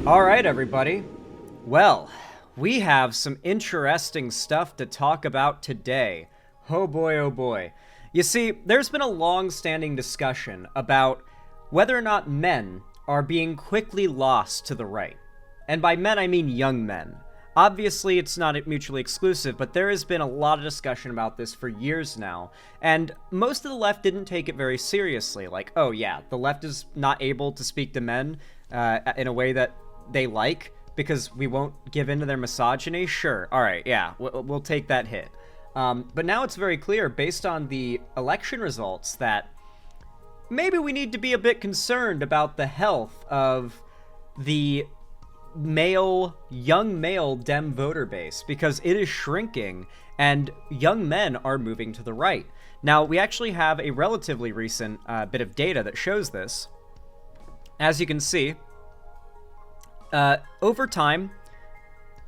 All right, everybody. Well, we have some interesting stuff to talk about today. Oh boy, oh boy. You see, there's been a long-standing discussion about whether or not men are being quickly lost to the right. And by men, I mean young men. Obviously, it's not mutually exclusive, but there has been a lot of discussion about this for years now, and most of the left didn't take it very seriously. Like, oh yeah, the left is not able to speak to men in a way that they like because we won't give in to their misogyny. Sure, all right, yeah, we'll take that hit. But now it's very clear, based on the election results, that maybe we need to be a bit concerned about the health of the young male Dem voter base, because it is shrinking and young men are moving to the right. Now, we actually have a relatively recent bit of data that shows this. As you can see, over time,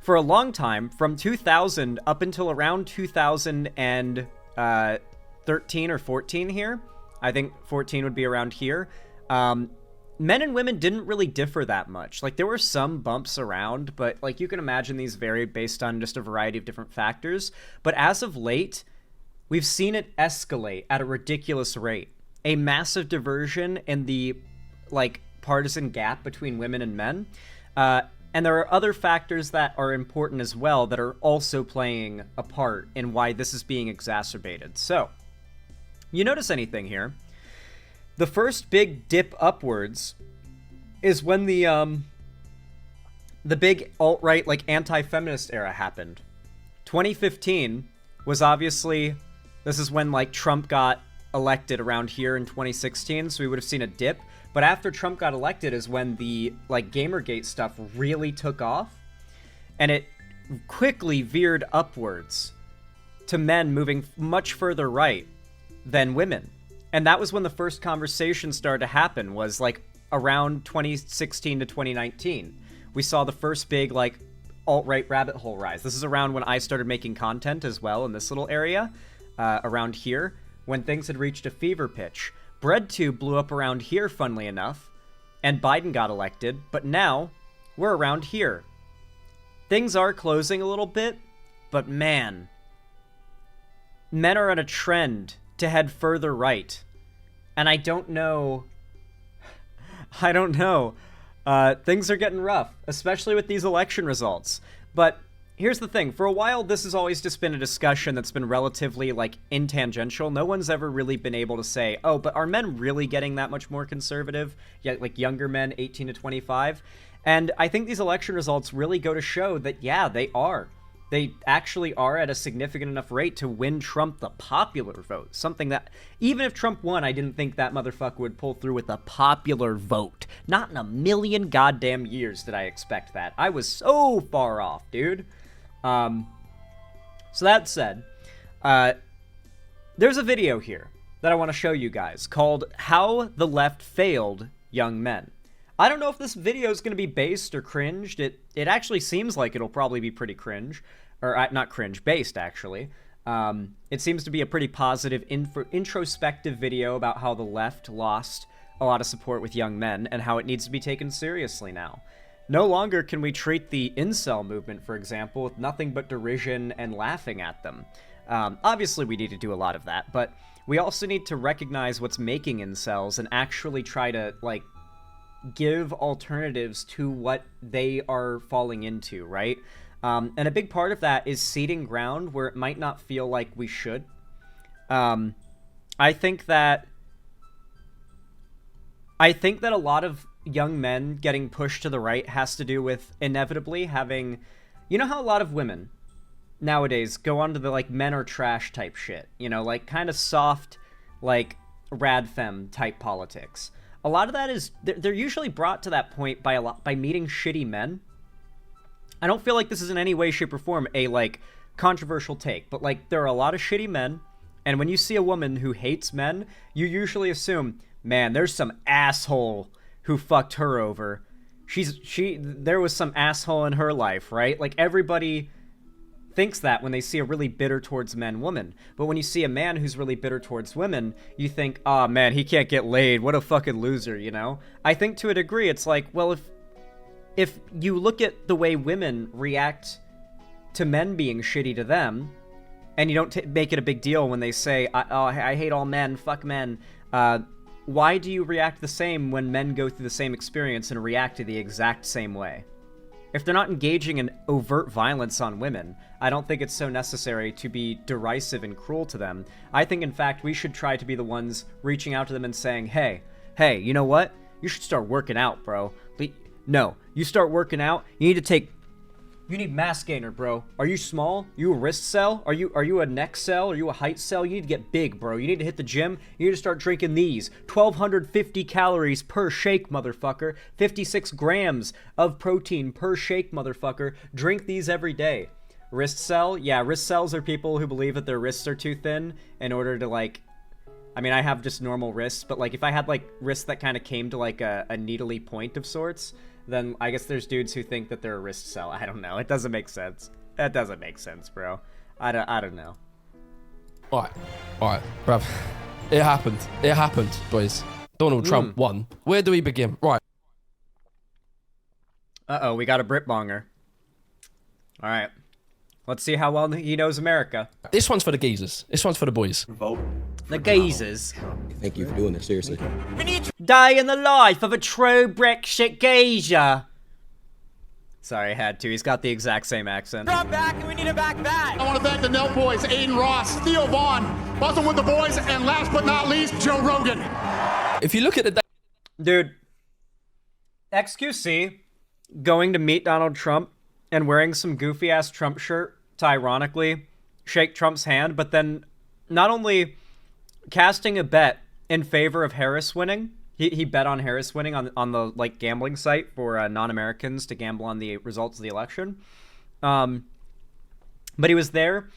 for a long time, from 2000 up until around 2013 or 14 here, I think 14 would be around here, men and women didn't really differ that much. Like, there were some bumps around, but, like, you can imagine these varied based on just a variety of different factors. But as of late, we've seen it escalate at a ridiculous rate. A massive diversion in the, like, partisan gap between women and men. And there are other factors that are important as well that are also playing a part in why this is being exacerbated. So, you notice anything here? The first big dip upwards is when the big alt-right, like, anti-feminist era happened. 2015 was obviously, this is when, like, Trump got elected around here in 2016, so we would have seen a dip. But after Trump got elected is when the, like, Gamergate stuff really took off, and it quickly veered upwards to men moving much further right than women. And that was when the first conversation started to happen, was, like, around 2016 to 2019. We saw the first big, like, alt-right rabbit hole rise. This is around when I started making content as well in this little area, around here, when things had reached a fever pitch. BreadTube blew up around here, funnily enough, and Biden got elected, but now we're around here. Things are closing a little bit, but man, men are on a trend to head further right. And I don't know. Things are getting rough, especially with these election results. But here's the thing. For a while, this has always just been a discussion that's been relatively, like, intangential. No one's ever really been able to say, oh, but are men really getting that much more conservative? Yeah, like, younger men, 18 to 25. And I think these election results really go to show that, yeah, they are. They actually are at a significant enough rate to win Trump the popular vote. Something that, even if Trump won, I didn't think that motherfucker would pull through with a popular vote. Not in a million goddamn years did I expect that. I was so far off, dude. So that said, there's a video here that I want to show you guys called How the Left Failed Young Men. I don't know if this video is going to be based or cringed. It actually seems like it'll probably be pretty cringe. Or, not cringe, based, actually. It seems to be a pretty positive, introspective video about how the left lost a lot of support with young men and how it needs to be taken seriously now. No longer can we treat the incel movement, for example, with nothing but derision and laughing at them. Obviously, we need to do a lot of that, but we also need to recognize what's making incels and actually try to, like, give alternatives to what they are falling into, right? And a big part of that is ceding ground where it might not feel like we should. I think that a lot of young men getting pushed to the right has to do with inevitably having, you know how a lot of women nowadays go onto the, like, men are trash type shit, you know, like, kind of soft, like, rad femme type politics. A lot of that is, they're usually brought to that point by meeting shitty men. I don't feel like this is in any way, shape, or form a, like, controversial take, but, like, there are a lot of shitty men, and when you see a woman who hates men, you usually assume, man, there's some asshole who fucked her over. There was some asshole in her life, right? Like, everybody thinks that when they see a really bitter towards men woman. But when you see a man who's really bitter towards women, you think, oh man, he can't get laid. What a fucking loser, you know? I think to a degree it's like, well, if if you look at the way women react to men being shitty to them, and you don't make it a big deal when they say, I hate all men, fuck men, why do you react the same when men go through the same experience and react to the exact same way? If they're not engaging in overt violence on women, I don't think it's so necessary to be derisive and cruel to them. I think, in fact, we should try to be the ones reaching out to them and saying, hey, you know what? You should start working out, bro. No, you start working out, you need mass gainer, bro. Are you small? You a wrist cell? Are you a neck cell? Are you a height cell? You need to get big, bro. You need to hit the gym. You need to start drinking these. 1,250 calories per shake, motherfucker. 56 grams of protein per shake, motherfucker. Drink these every day. Wrist cell? Yeah, wrist cells are people who believe that their wrists are too thin in order to, like... I mean, I have just normal wrists, but, like, if I had, like, wrists that kind of came to, like, a needly point of sorts... then I guess there's dudes who think that they're a wrist cell. I don't know. It doesn't make sense. That doesn't make sense, bro. I don't know. Alright, bruv. It happened, boys. Donald Trump won. Where do we begin? Right. Uh-oh, we got a Britbonger. Alright. Let's see how well he knows America. This one's for the geezers. This one's for the boys. Vote. The geezers. Thank you for doing this, seriously. Day in the life of a true Brexit geezer. Sorry, I had to. He's got the exact same accent. Trump back, and we need him back bad. I want to thank the Nelt boys, Aiden Ross, Theo Vaughn, Bustin' with the boys, and last but not least, Joe Rogan. If you look at the... Dude, XQC going to meet Donald Trump and wearing some goofy-ass Trump shirt to ironically shake Trump's hand, but then not only casting a bet in favor of Harris winning, he bet on Harris winning on the, like, gambling site for non-Americans to gamble on the results of the election. But he was there,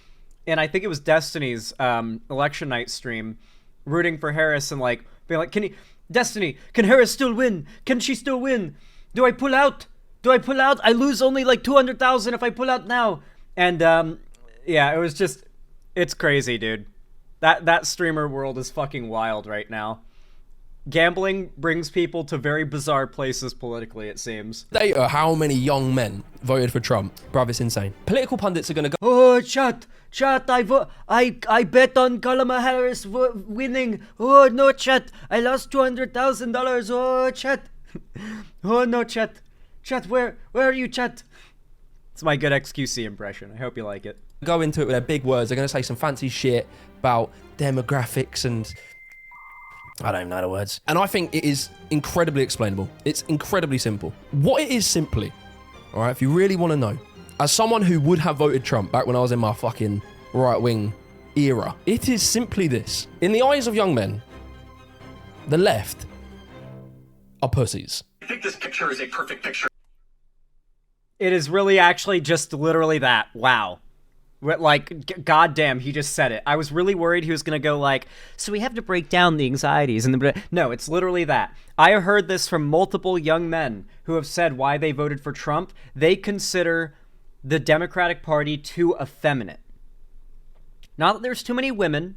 and I think it was Destiny's election night stream, rooting for Harris and, like, being like, Destiny, can Harris still win? Can she still win? Do I pull out? I lose only, like, 200,000 if I pull out now. And, yeah, it was just, it's crazy, dude. That streamer world is fucking wild right now. Gambling brings people to very bizarre places politically, it seems. Data, how many young men voted for Trump? Bruv, it's insane. Political pundits are gonna go... Oh, chat, I bet on Kamala Harris winning. Oh, no, chat, I lost $200,000. Oh, chat. Oh, no, chat. Chat, where are you, chat? It's my good XQC impression. I hope you like it. Go into it with their big words. They're gonna say some fancy shit about demographics and... I don't even know the words. And I think it is incredibly explainable. It's incredibly simple. What it is simply, all right, if you really want to know, as someone who would have voted Trump back when I was in my fucking right-wing era, it is simply this. In the eyes of young men, the left are pussies. I think this picture is a perfect picture. It is really actually just literally that. Wow. Like, goddamn, he just said it. I was really worried he was going to go like, so we have to break down the anxieties. No, it's literally that. I heard this from multiple young men who have said why they voted for Trump. They consider the Democratic Party too effeminate. Not that there's too many women,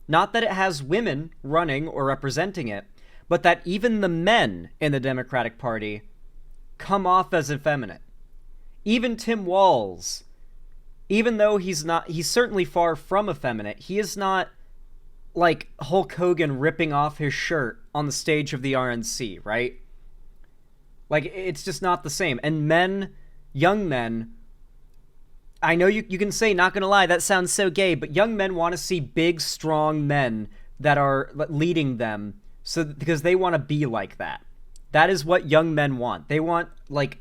not that it has women running or representing it, but that even the men in the Democratic Party come off as effeminate. Even Tim Walz, even though he's certainly far from effeminate, he is not like Hulk Hogan ripping off his shirt on the stage of the RNC, right? Like, it's just not the same. And men, young men, I know you can say, not gonna lie, that sounds so gay, but young men want to see big, strong men that are leading them, because they want to be like that. That is what young men want. They want, like,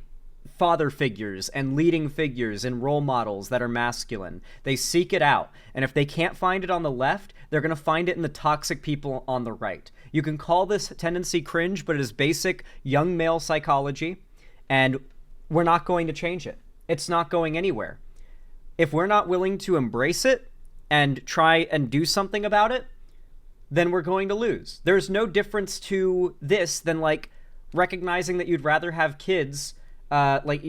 father figures and leading figures and role models that are masculine. They seek it out, and if they can't find it on the left, they're going to find it in the toxic people on the right. You can call this tendency cringe, but it is basic young male psychology, and we're not going to change it. It's not going anywhere. If we're not willing to embrace it and try and do something about it, then we're going to lose. There's no difference to this than, like, recognizing that you'd rather have kids like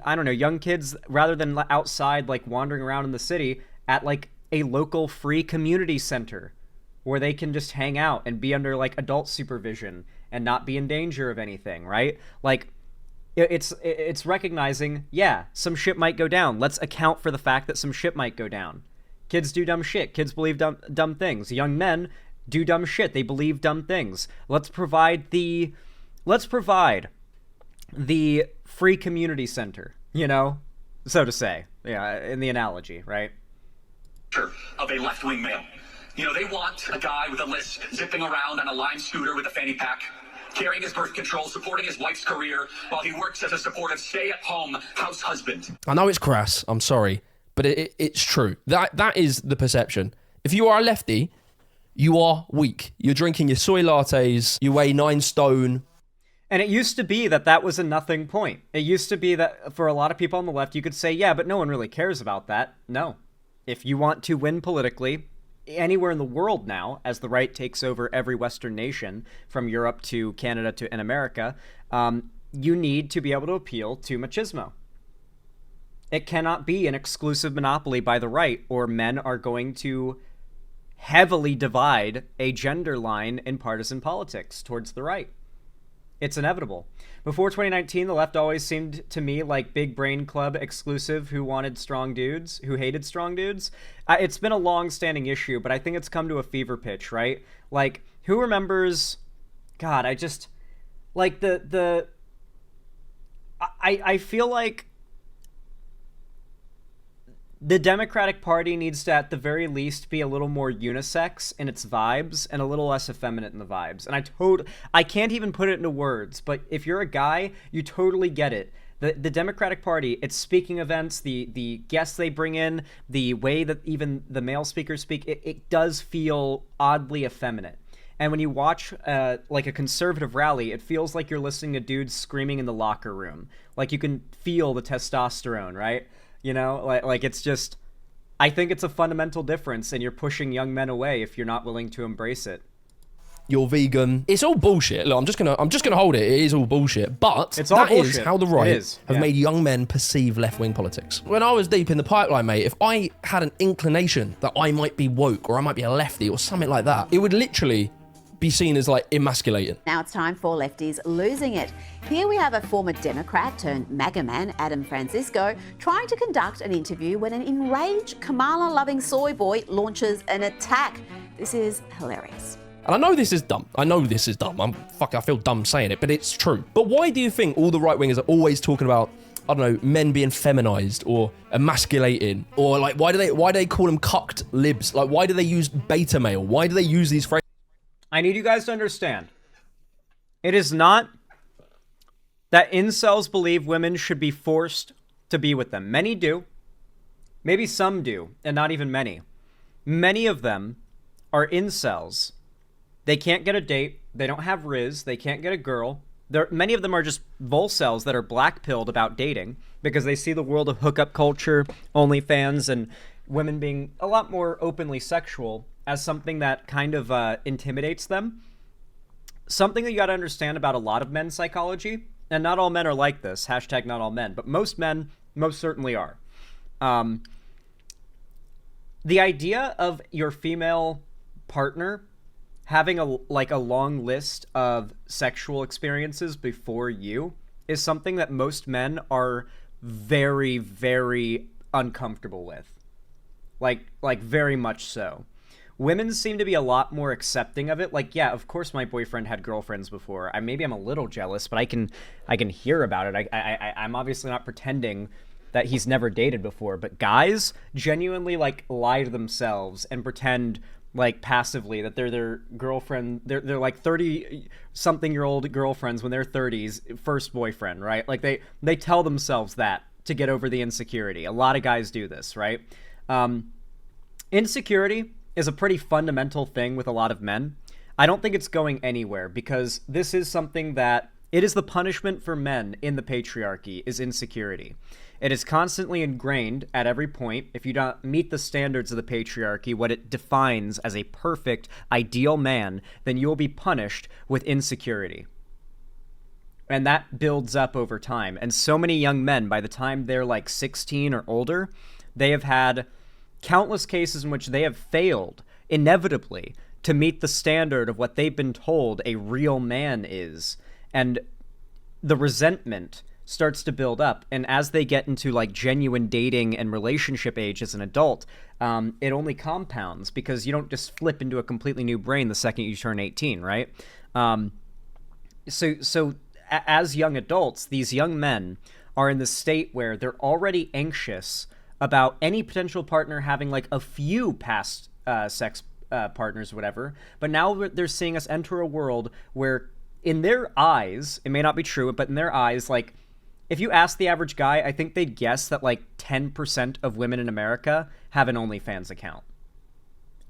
I don't know, young kids, rather than outside, like, wandering around in the city, at, like, a local free community center where they can just hang out and be under, like, adult supervision and not be in danger of anything, right? Like, It's recognizing, yeah, some shit might go down. Let's account for the fact that some shit might go down. Kids do dumb shit. Kids believe dumb things. Young men do dumb shit. They believe dumb things. Let's provide the free community center, so to say. Yeah, in the analogy, right? Of a left-wing male. They want a guy with a lisp, zipping around on a Lime scooter with a fanny pack, carrying his birth control, supporting his wife's career, while he works as a supportive stay-at-home house husband. I know it's crass, I'm sorry, but it's true. That is the perception. If you are a lefty, you are weak. You're drinking your soy lattes, you weigh 9 stone. And it used to be that was a nothing point. It used to be that for a lot of people on the left, you could say, yeah, but no one really cares about that. No. If you want to win politically, anywhere in the world now, as the right takes over every Western nation, from Europe to Canada and America, you need to be able to appeal to machismo. It cannot be an exclusive monopoly by the right, or men are going to heavily divide a gender line in partisan politics towards the right. It's inevitable. Before 2019, the left always seemed to me like big brain club exclusive who wanted strong dudes, who hated strong dudes. It's been a long-standing issue, but I think it's come to a fever pitch, right? Like, who remembers... God, I just... Like, I feel like the Democratic Party needs to, at the very least, be a little more unisex in its vibes and a little less effeminate in the vibes. And I can't even put it into words, but if you're a guy, you totally get it. The Democratic Party, its speaking events, the guests they bring in, the way that even the male speakers speak, it does feel oddly effeminate. And when you watch like a conservative rally, it feels like you're listening to dudes screaming in the locker room. Like you can feel the testosterone, right? Like it's just, I think it's a fundamental difference, and you're pushing young men away if you're not willing to embrace it. You're vegan. It's all bullshit. Look, I'm just gonna hold it. It is all bullshit. But it's all bullshit. Is how the right have made young men perceive left-wing politics. When I was deep in the pipeline, mate, if I had an inclination that I might be woke or I might be a lefty or something like that, it would literally be seen as like emasculating. Now it's time for lefties losing it. Here we have a former Democrat turned MAGA man, Adam Francisco, trying to conduct an interview when an enraged Kamala-loving soy boy launches an attack. This is hilarious. And I know this is dumb. I feel dumb saying it, but it's true. But why do you think all the right-wingers are always talking about, I don't know, men being feminized or emasculating? Or like, why do they call them cucked libs? Like, why do they use beta male? Why do they use these phrases? I need you guys to understand. It is not that incels believe women should be forced to be with them. Many do. Maybe some do, and not even many. Many of them are incels. They can't get a date. They don't have Riz. They can't get a girl. Many of them are just volcels that are black-pilled about dating because they see the world of hookup culture, OnlyFans, and women being a lot more openly sexual as something that kind of intimidates them. Something that you got to understand about a lot of men's psychology, and not all men are like this, hashtag not all men, but most men most certainly are. The idea of your female partner having a long list of sexual experiences before you is something that most men are very, very uncomfortable with. Like very much so. Women seem to be a lot more accepting of it. Like, yeah, of course my boyfriend had girlfriends before. Maybe I'm a little jealous, but I can hear about it. I'm obviously not pretending that he's never dated before. But guys genuinely like lie to themselves and pretend like passively that they're their girlfriend. They're like 30-something-year-old girlfriends when they're 30s, first boyfriend, right? Like they tell themselves that to get over the insecurity. A lot of guys do this, right? Insecurity is a pretty fundamental thing with a lot of men. I don't think it's going anywhere because this is something that it is the punishment for men in the patriarchy is insecurity. It is constantly ingrained at every point. If you don't meet the standards of the patriarchy, what it defines as a perfect, ideal man, then you will be punished with insecurity. And that builds up over time. And so many young men, by the time they're like 16 or older, they have had countless cases in which they have failed, inevitably, to meet the standard of what they've been told a real man is. And the resentment starts to build up. And as they get into like genuine dating and relationship age as an adult, it only compounds, because you don't just flip into a completely new brain the second you turn 18, right? So as young adults, these young men are in the state where they're already anxious about any potential partner having like a few past sex partners or whatever. But now they're seeing us enter a world where, in their eyes, it may not be true, but in their eyes, like, if you ask the average guy, I think they'd guess that like 10% of women in America have an OnlyFans account.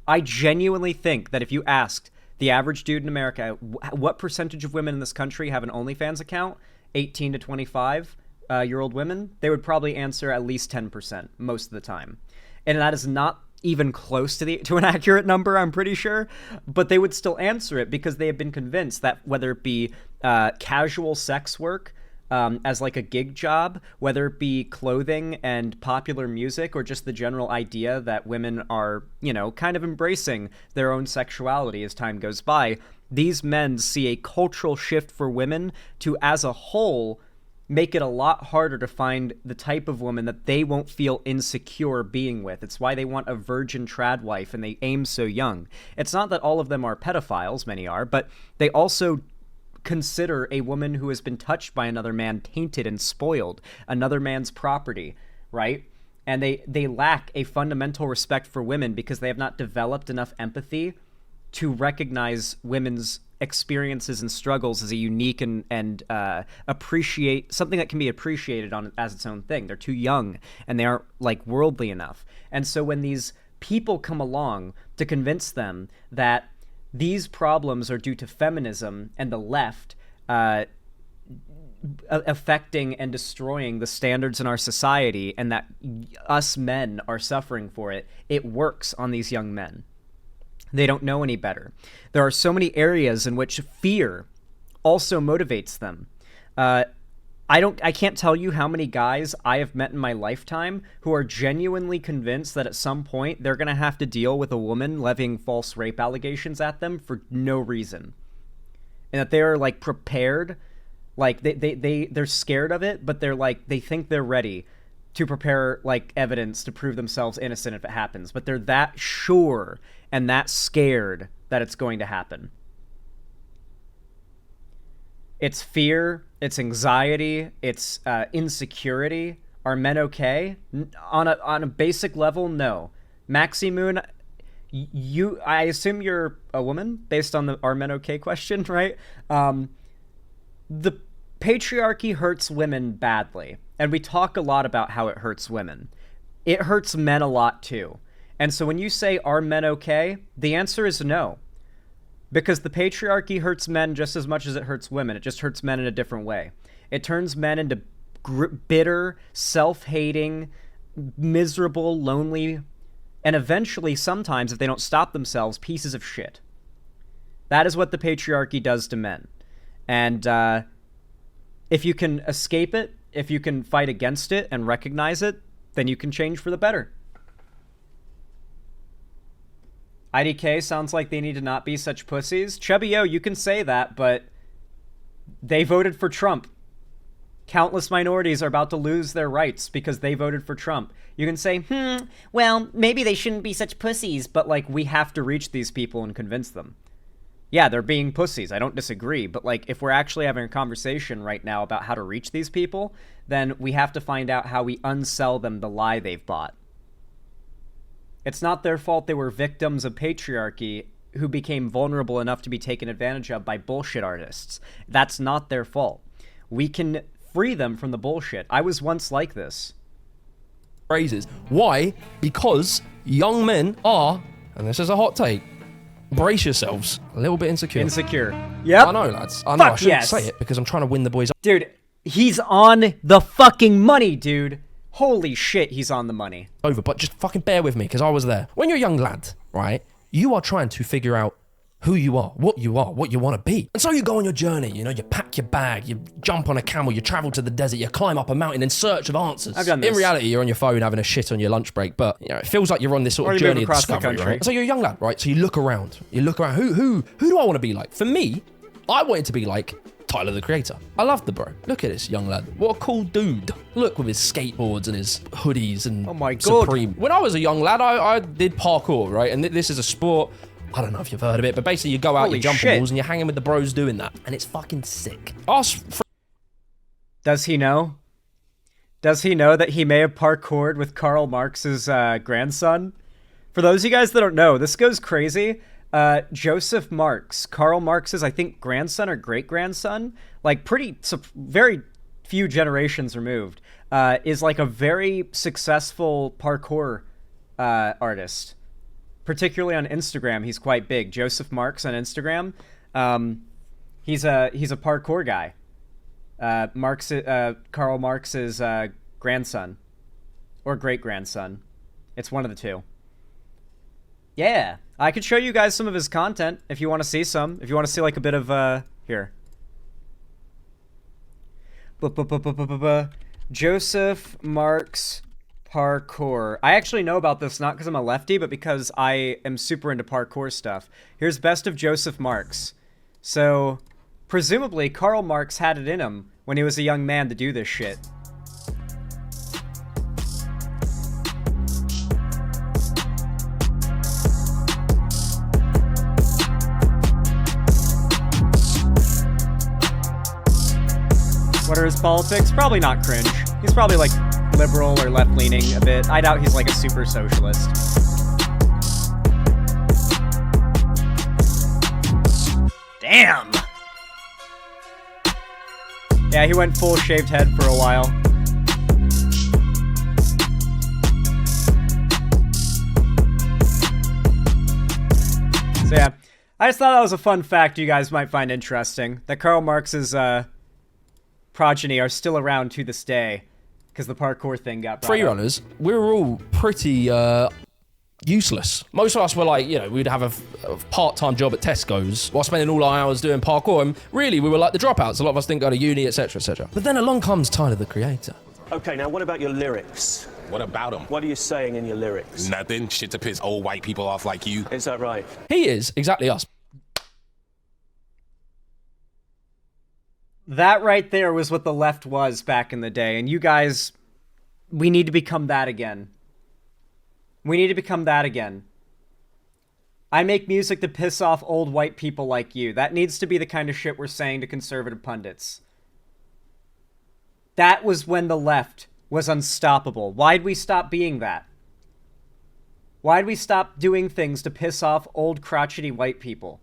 I genuinely think that if you asked the average dude in America, what percentage of women in this country have an OnlyFans account, 18 to 25-year-old women, they would probably answer at least 10% most of the time. And that is not even close to an accurate number, I'm pretty sure, but they would still answer it because they have been convinced that whether it be casual sex work, as like a gig job, whether it be clothing and popular music, or just the general idea that women are, you know, kind of embracing their own sexuality as time goes by, these men see a cultural shift for women to, as a whole, make it a lot harder to find the type of woman that they won't feel insecure being with. It's why they want a virgin trad wife, and they aim so young. It's not that all of them are pedophiles, many are, but they also consider a woman who has been touched by another man tainted and spoiled, another man's property, right? And they lack a fundamental respect for women because they have not developed enough empathy to recognize women's experiences and struggles as a unique and appreciate something that can be appreciated on as its own thing. They're too young, and they aren't like worldly enough. And so when these people come along to convince them that these problems are due to feminism and the left affecting and destroying the standards in our society, and that us men are suffering for it, it works on these young men. They don't know any better. There are so many areas in which fear also motivates them. I can't tell you how many guys I have met in my lifetime who are genuinely convinced that at some point they're going to have to deal with a woman levying false rape allegations at them for no reason. And that they're like prepared, like they're scared of it, but they're like, they think they're ready to prepare like evidence to prove themselves innocent if it happens. But they're that sure and that scared that it's going to happen. It's fear, it's anxiety, it's insecurity. Are men okay? On a basic level, no. Maxi Moon, I assume you're a woman based on the "are men okay" question, right? The patriarchy hurts women badly, and we talk a lot about how it hurts women. It hurts men a lot too. And so when you say "are men okay?" the answer is no. Because the patriarchy hurts men just as much as it hurts women. It just hurts men in a different way. It turns men into bitter, self-hating, miserable, lonely, and eventually, sometimes, if they don't stop themselves, pieces of shit. That is what the patriarchy does to men. And if you can escape it, if you can fight against it and recognize it, then you can change for the better. IDK sounds like they need to not be such pussies. Chubby-O, you can say that, but they voted for Trump. Countless minorities are about to lose their rights because they voted for Trump. You can say, well, maybe they shouldn't be such pussies, but, like, we have to reach these people and convince them. Yeah, they're being pussies. I don't disagree. But, like, if we're actually having a conversation right now about how to reach these people, then we have to find out how we unsell them the lie they've bought. It's not their fault they were victims of patriarchy who became vulnerable enough to be taken advantage of by bullshit artists. That's not their fault. We can free them from the bullshit. I was once like this. Phrases. Why? Because young men are, and this is a hot take, brace yourselves, a little bit insecure. Insecure. Yep. I know, lads. I know. Fuck I shouldn't yes. say it because I'm trying to win the boys. Dude, he's on the fucking money, dude. Holy shit, he's on the money. Over, but just fucking bear with me because I was there. When you're a young lad, right, you are trying to figure out who you are, what you want to be. And so you go on your journey, you know, you pack your bag, you jump on a camel, you travel to the desert, you climb up a mountain in search of answers. I've done this. In reality, you're on your phone having a shit on your lunch break, but you know, it feels like you're on this sort of journey of discovery, right? So you're a young lad, right? So you look around, who do I want to be like? For me, I wanted to be like Tyler, the Creator. I love the bro. Look at this young lad. What a cool dude. Look with his skateboards and his hoodies and Oh my God. Supreme. When I was a young lad, I did parkour, right? And this is a sport. I don't know if you've heard of it, but basically you go out, Holy you jump shit. on walls, and you're hanging with the bros doing that. And it's fucking sick. Ask Does he know? Does he know that he may have parkoured with Karl Marx's grandson? For those of you guys that don't know, this goes crazy. Joseph Marx, Karl Marx's, I think, grandson or great-grandson, like very few generations removed, is like a very successful parkour artist. Particularly on Instagram, he's quite big. Joseph Marx on Instagram. He's a parkour guy. Karl Marx's grandson or great-grandson. It's one of the two. Yeah, I could show you guys some of his content if you want to see some. If you want to see like a bit of here. Joseph Marx parkour. I actually know about this not because I'm a lefty, but because I am super into parkour stuff. Here's best of Joseph Marx. So, presumably Karl Marx had it in him when he was a young man to do this shit. What are his politics? Probably not cringe. He's probably like liberal or left-leaning a bit. I doubt he's like a super socialist. Damn! Yeah, he went full shaved head for a while. So yeah, I just thought that was a fun fact you guys might find interesting. That Karl Marx's progeny are still around to this day because the parkour thing got brought free up. runners, we were all pretty useless. Most of us were like, we'd have a part-time job at Tesco's while spending all our hours doing parkour, and really we were like the dropouts. A lot of us didn't go to uni, etc, etc. But then along comes Tyler, the Creator. Okay, now what about your lyrics? What about him? What are you saying in your lyrics? Nothing. Shit to piss old white people off like you. Is that right? He is exactly us. That right there was what the left was back in the day, and you guys, we need to become that again. We need to become that again. I make music to piss off old white people like you. That needs to be the kind of shit we're saying to conservative pundits. That was when the left was unstoppable. Why'd we stop being that? Why'd we stop doing things to piss off old crotchety white people?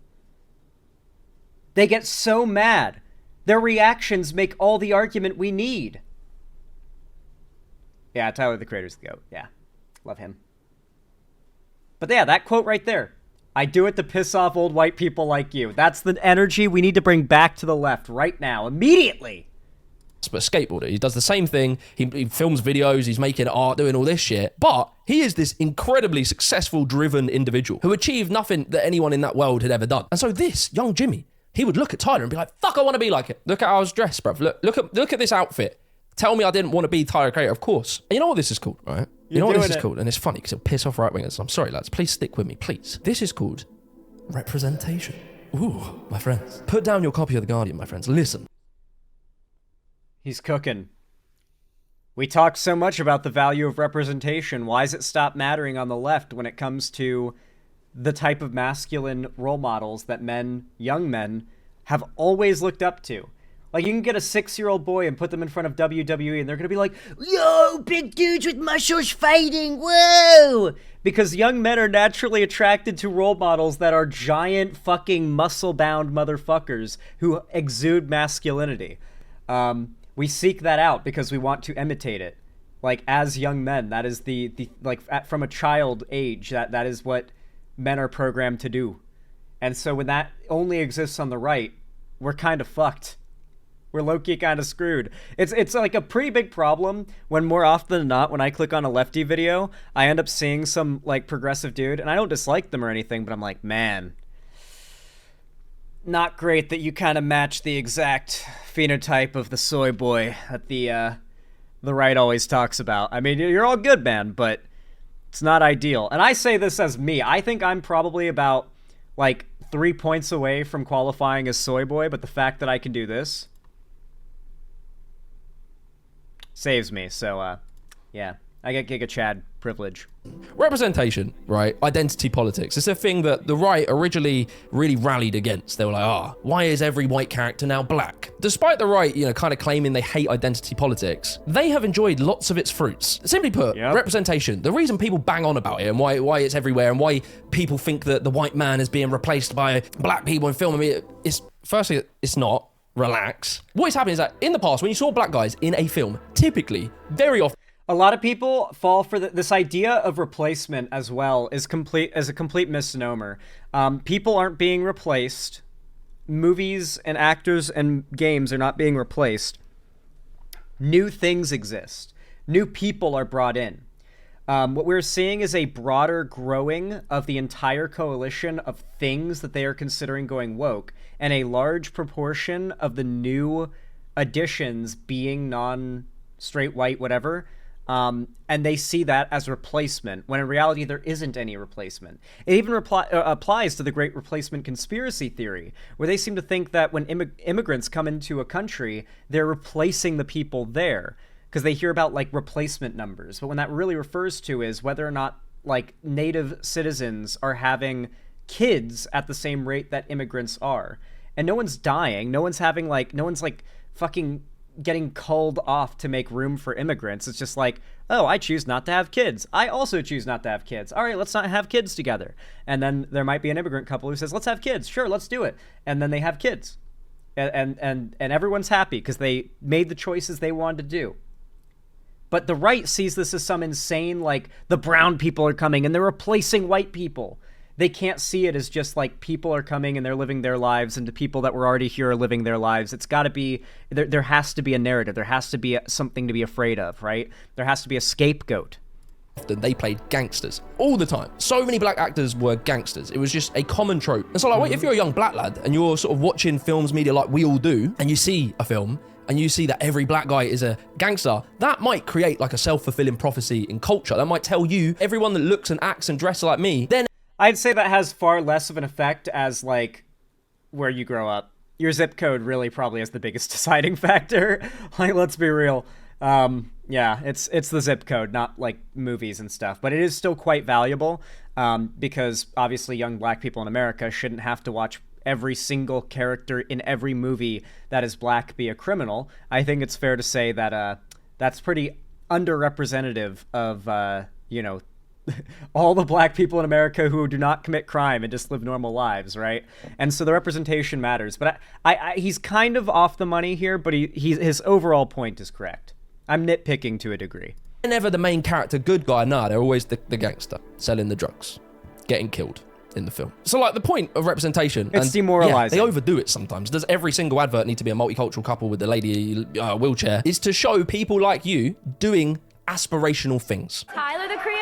They get so mad. Their reactions make all the argument we need. Yeah, Tyler, the Creator's the GOAT. Yeah, love him. But yeah, that quote right there. I do it to piss off old white people like you. That's the energy we need to bring back to the left right now, immediately. But a skateboarder, he does the same thing. He films videos, he's making art, doing all this shit. But he is this incredibly successful, driven individual who achieved nothing that anyone in that world had ever done. And so this young Jimmy, he would look at Tyler and be like, fuck, I want to be like it. Look at how I was dressed, bruv. Look at this outfit. Tell me I didn't want to be Tyler, Creator, of course. And you know what this is called, right? You know what this is called? And it's funny because it'll piss off right-wingers. I'm sorry, lads. Please stick with me, please. This is called representation. Ooh, my friends. Put down your copy of The Guardian, my friends. Listen. He's cooking. We talk so much about the value of representation. Why does it stop mattering on the left when it comes to the type of masculine role models that men, young men, have always looked up to? Like, you can get a 6-year-old boy and put them in front of WWE, and they're going to be like, yo, big dudes with muscles fighting, whoa! Because young men are naturally attracted to role models that are giant fucking muscle-bound motherfuckers who exude masculinity. We seek that out because we want to imitate it. Like, as young men, that is from a child age, that is what men are programmed to do. And so when that only exists on the right, we're kind of fucked. We're low-key kind of screwed. It's like a pretty big problem when more often than not, when I click on a lefty video, I end up seeing some like progressive dude, and I don't dislike them or anything, but I'm like, man, not great that you kind of match the exact phenotype of the soy boy that the right always talks about. I mean, you're all good, man, but it's not ideal. And I say this as me. I think I'm probably about like 3 points away from qualifying as soy boy, but the fact that I can do this saves me. So, yeah, I get Giga Chad privilege. Representation, right? Identity politics. It's a thing that the right originally really rallied against. They were like, why is every white character now black? Despite the right, kind of claiming they hate identity politics, they have enjoyed lots of its fruits. Simply put, representation. The reason people bang on about it and why it's everywhere and why people think that the white man is being replaced by black people in film, I mean, firstly, it's not. Relax. What is happening is that in the past, when you saw black guys in a film, typically, very often, a lot of people fall for this idea of replacement as well as a complete misnomer. People aren't being replaced. Movies and actors and games are not being replaced. New things exist. New people are brought in. What we're seeing is a broader growing of the entire coalition of things that they are considering going woke, and a large proportion of the new additions being non-straight, white, whatever. And they see that as replacement, when in reality there isn't any replacement. It even applies to the Great Replacement conspiracy theory, where they seem to think that when immigrants come into a country, they're replacing the people there, because they hear about, like, replacement numbers. But when that really refers to is whether or not, like, native citizens are having kids at the same rate that immigrants are. And no one's dying. No one's fucking getting culled off to make room for immigrants. It's just like, oh, I choose not to have kids. I also choose not to have kids. All right, let's not have kids together. And then there might be an immigrant couple who says, let's have kids. Sure, let's do it. And then they have kids. And everyone's happy because they made the choices they wanted to do. But the right sees this as some insane, like, the brown people are coming and they're replacing white people. They can't see it as just like people are coming and they're living their lives, and the people that were already here are living their lives. It's got to be, there has to be a narrative. There has to be something to be afraid of, right? There has to be a scapegoat. They played gangsters all the time. So many black actors were gangsters. It was just a common trope. And so, like, wait, if you're a young black lad and you're sort of watching films media like we all do, and you see a film and you see that every black guy is a gangster, that might create like a self-fulfilling prophecy in culture. That might tell you everyone that looks and acts and dresses like me, then I'd say that has far less of an effect as, like, where you grow up. Your zip code really probably is the biggest deciding factor. Like, let's be real. Yeah, it's the zip code, not, like, movies and stuff. But it is still quite valuable because, obviously, young black people in America shouldn't have to watch every single character in every movie that is black be a criminal. I think it's fair to say that that's pretty underrepresentative of, all the black people in America who do not commit crime and just live normal lives, right? And so the representation matters. But he's kind of off the money here, but his overall point is correct. I'm nitpicking to a degree. they're never the main character good guy. Nah, they're always the gangster selling the drugs, getting killed in the film. So, like, the point of representation, it's demoralizing. Yeah, they overdo it sometimes. Does every single advert need to be a multicultural couple with the lady wheelchair? Is to show people like you doing aspirational things. Tyler, the creator.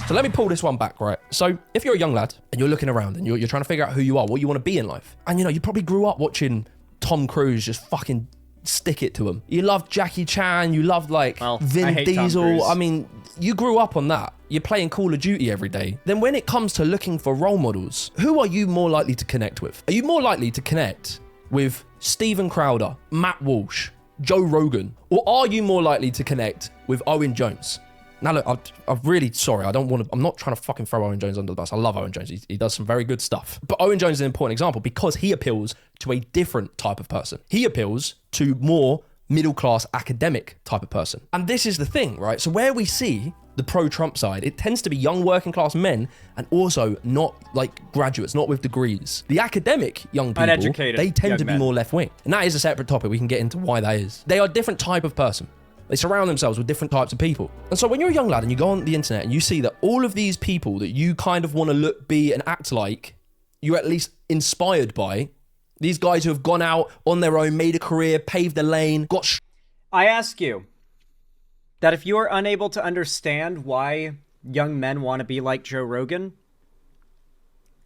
So let me pull this one back, right? So if you're a young lad and you're looking around and you're trying to figure out who you are, what you want to be in life, and you probably grew up watching Tom Cruise just fucking stick it to him. You loved Jackie Chan, you loved Vin Diesel. I mean, you grew up on that. You're playing Call of Duty every day. Then when it comes to looking for role models, who are you more likely to connect with? Are you more likely to connect with Steven Crowder, Matt Walsh, Joe Rogan, or are you more likely to connect with Owen Jones? Now look, I'm really sorry. I'm not trying to fucking throw Owen Jones under the bus. I love Owen Jones. He does some very good stuff. But Owen Jones is an important example because he appeals to a different type of person. He appeals to more middle-class academic type of person. And this is the thing, right? So where we see the pro-Trump side, it tends to be young working-class men and also not like graduates, not with degrees. The academic young people, uneducated they tend to be men. more left-wing. And that is a separate topic. We can get into why that is. They are a different type of person. They surround themselves with different types of people. And so when you're a young lad and you go on the internet and you see that all of these people that you kind of want to look, be, and act like, you're at least inspired by, these guys who have gone out on their own, made a career, paved a lane, I ask you that if you are unable to understand why young men want to be like Joe Rogan,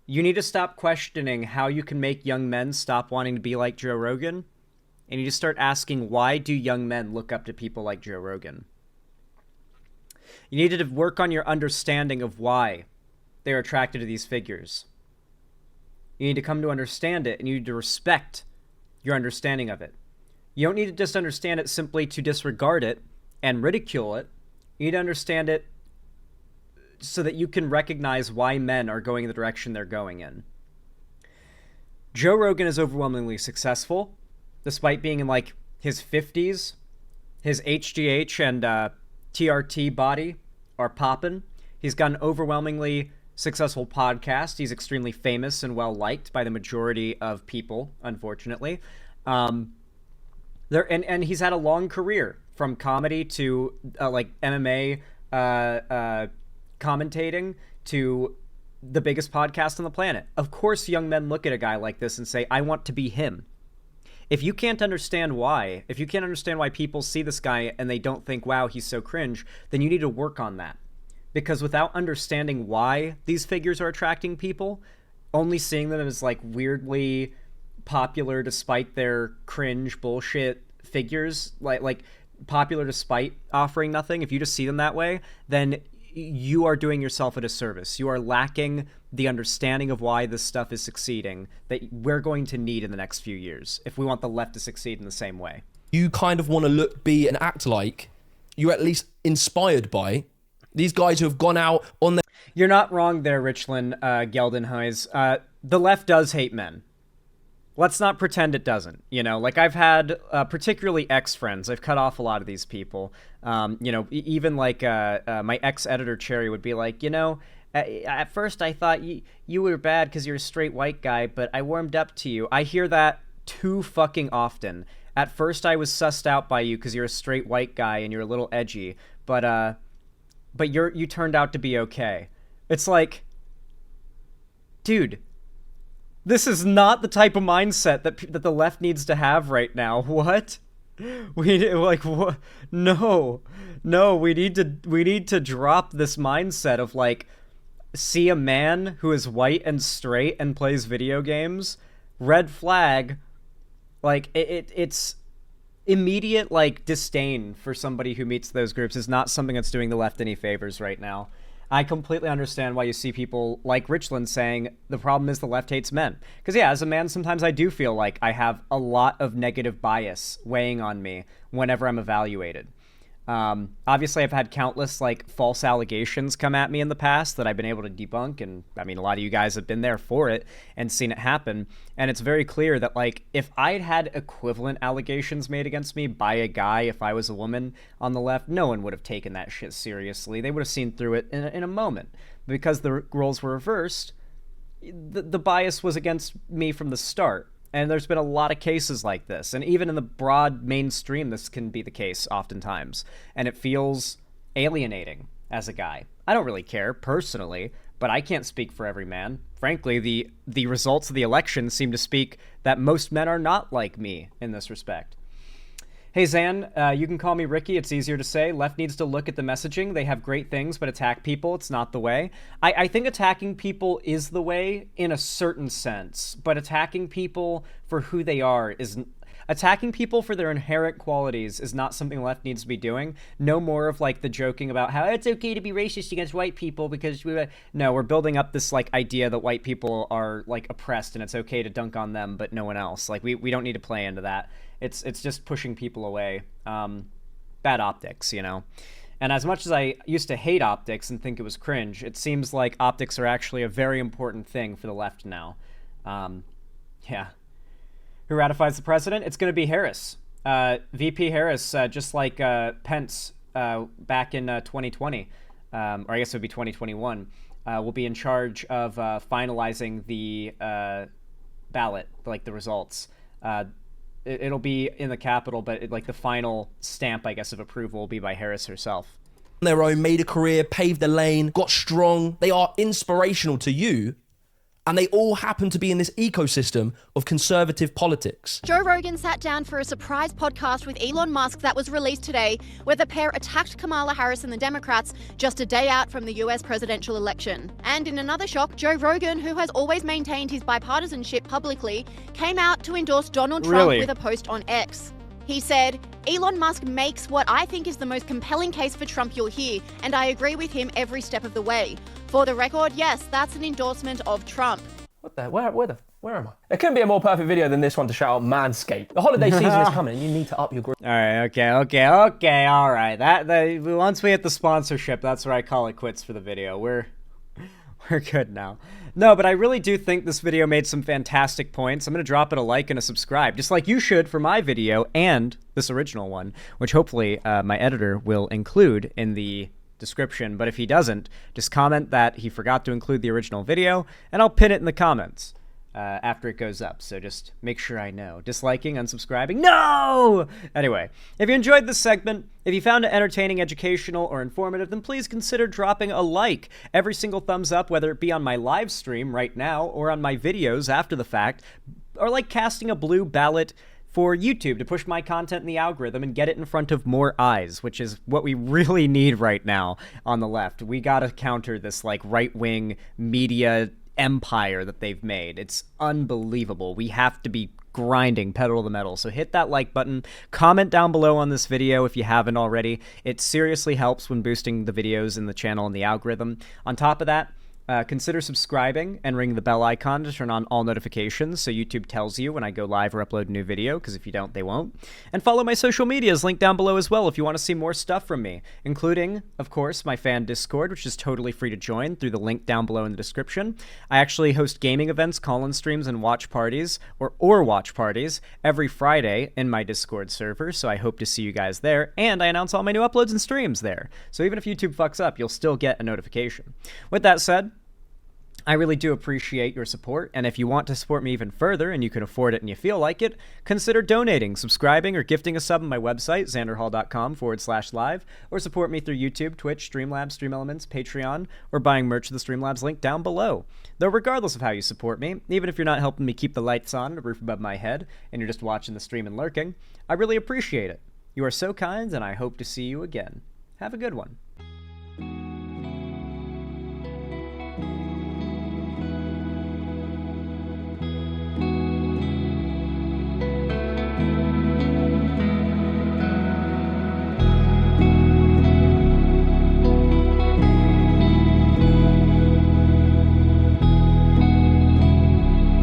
you need to stop questioning how you can make young men stop wanting to be like Joe Rogan. And you just start asking, why do young men look up to people like Joe Rogan? You need to work on your understanding of why they're attracted to these figures. You need to come to understand it, and you need to respect your understanding of it. You don't need to just understand it simply to disregard it and ridicule it. You need to understand it so that you can recognize why men are going in the direction they're going in. Joe Rogan is overwhelmingly successful, despite being in like his 50s. His HGH and TRT body are popping. He's got an overwhelmingly successful podcast. He's extremely famous and well-liked by the majority of people, unfortunately. And he's had a long career, from comedy to like MMA commentating to the biggest podcast on the planet. Of course, young men look at a guy like this and say, I want to be him. If you can't understand why people see this guy and they don't think, wow, he's so cringe, then you need to work on that. Because without understanding why these figures are attracting people, only seeing them as like weirdly popular despite their cringe bullshit figures, like popular despite offering nothing, if you just see them that way, then you are doing yourself a disservice. You are lacking the understanding of why this stuff is succeeding that we're going to need in the next few years if we want the left to succeed in the same way. You kind of want to look, be, and act like you're at least inspired by these guys who have gone out on their... You're not wrong there, Richland Geldenhuys. The left does hate men. Let's not pretend it doesn't. You know, like I've had particularly ex-friends. I've cut off a lot of these people. You know, even like my ex-editor Cherry would be like, you know, at first I thought you were bad because you're a straight white guy, but I warmed up to you. I hear that too fucking often. At first I was sussed out by you because you're a straight white guy and you're a little edgy, but you turned out to be okay. It's like, dude, this is not the type of mindset that the left needs to have right now. What? We like what? No. We need to drop this mindset of like, see a man who is white and straight and plays video games, red flag. Like it's immediate like disdain for somebody who meets those groups is not something that's doing the left any favors right now. I completely understand why you see people like Richland saying the problem is the left hates men. Because yeah, as a man, sometimes I do feel like I have a lot of negative bias weighing on me whenever I'm evaluated. Obviously, I've had countless like false allegations come at me in the past that I've been able to debunk, and I mean, a lot of you guys have been there for it and seen it happen. And it's very clear that like if I'd had equivalent allegations made against me by a guy, if I was a woman on the left, no one would have taken that shit seriously. They would have seen through it in a moment. Because the roles were reversed, the bias was against me from the start. And there's been a lot of cases like this. And even in the broad mainstream, this can be the case oftentimes. And it feels alienating as a guy. I don't really care personally, but I can't speak for every man. Frankly, the results of the election seem to speak that most men are not like me in this respect. Hey, Zan, you can call me Ricky. It's easier to say. Left needs to look at the messaging. They have great things, but attack people, it's not the way. I think attacking people is the way in a certain sense, but attacking people for who they are isn't. Attacking people for their inherent qualities is not something the left needs to be doing. No more of like the joking about how it's okay to be racist against white people because we're building up this like idea that white people are like oppressed and it's okay to dunk on them but no one else. Like we don't need to play into that. It's just pushing people away. Bad optics, you know. And as much as I used to hate optics and think it was cringe, it seems like optics are actually a very important thing for the left now. Yeah. Who ratifies the president? It's going to be Harris. VP Harris, just like Pence back in 2020, or I guess it would be 2021, will be in charge of finalizing the ballot, like the results. It'll be in the Capitol, but like the final stamp, I guess, of approval will be by Harris herself. Their own, made a career, paved the lane, got strong. They are inspirational to you. And they all happen to be in this ecosystem of conservative politics. Joe Rogan sat down for a surprise podcast with Elon Musk that was released today, where the pair attacked Kamala Harris and the Democrats just a day out from the US presidential election. And in another shock, Joe Rogan, who has always maintained his bipartisanship publicly, came out to endorse Donald Trump with a post on X. He said, Elon Musk makes what I think is the most compelling case for Trump you'll hear, and I agree with him every step of the way. For the record, yes, that's an endorsement of Trump. What the? Where am I? There couldn't be a more perfect video than this one to shout out Manscaped. The holiday season is coming and you need to up your All right, okay, all right. Once we hit the sponsorship, that's where I call it quits for the video. We're good now. No, but I really do think this video made some fantastic points. I'm going to drop it a like and a subscribe, just like you should for my video and this original one, which hopefully my editor will include in the description. But if he doesn't, just comment that he forgot to include the original video, and I'll pin it in the comments after it goes up. So just make sure I know. Disliking, unsubscribing, no! Anyway, if you enjoyed this segment, if you found it entertaining, educational, or informative, then please consider dropping a like. Every single thumbs up, whether it be on my live stream right now or on my videos after the fact, or like casting a blue ballot for YouTube to push my content in the algorithm and get it in front of more eyes, which is what we really need right now on the left. We gotta counter this like right-wing media empire that they've made. It's unbelievable. We have to be grinding pedal to the metal. So hit that like button, comment down below on this video if you haven't already. It seriously helps when boosting the videos in the channel and the algorithm. On top of that, consider subscribing and ring the bell icon to turn on all notifications so YouTube tells you when I go live or upload a new video, because if you don't, they won't. And follow my social medias linked down below as well if you want to see more stuff from me, including, of course, my fan Discord, which is totally free to join through the link down below in the description. I actually host gaming events, call-in streams, and watch parties, or watch parties, every Friday in my Discord server, so I hope to see you guys there, and I announce all my new uploads and streams there. So even if YouTube fucks up, you'll still get a notification. With that said, I really do appreciate your support, and if you want to support me even further and you can afford it and you feel like it, consider donating, subscribing, or gifting a sub on my website, xanderhall.com/live, or support me through YouTube, Twitch, Streamlabs, StreamElements, Patreon, or buying merch to the Streamlabs link down below. Though regardless of how you support me, even if you're not helping me keep the lights on and a roof above my head, and you're just watching the stream and lurking, I really appreciate it. You are so kind, and I hope to see you again. Have a good one.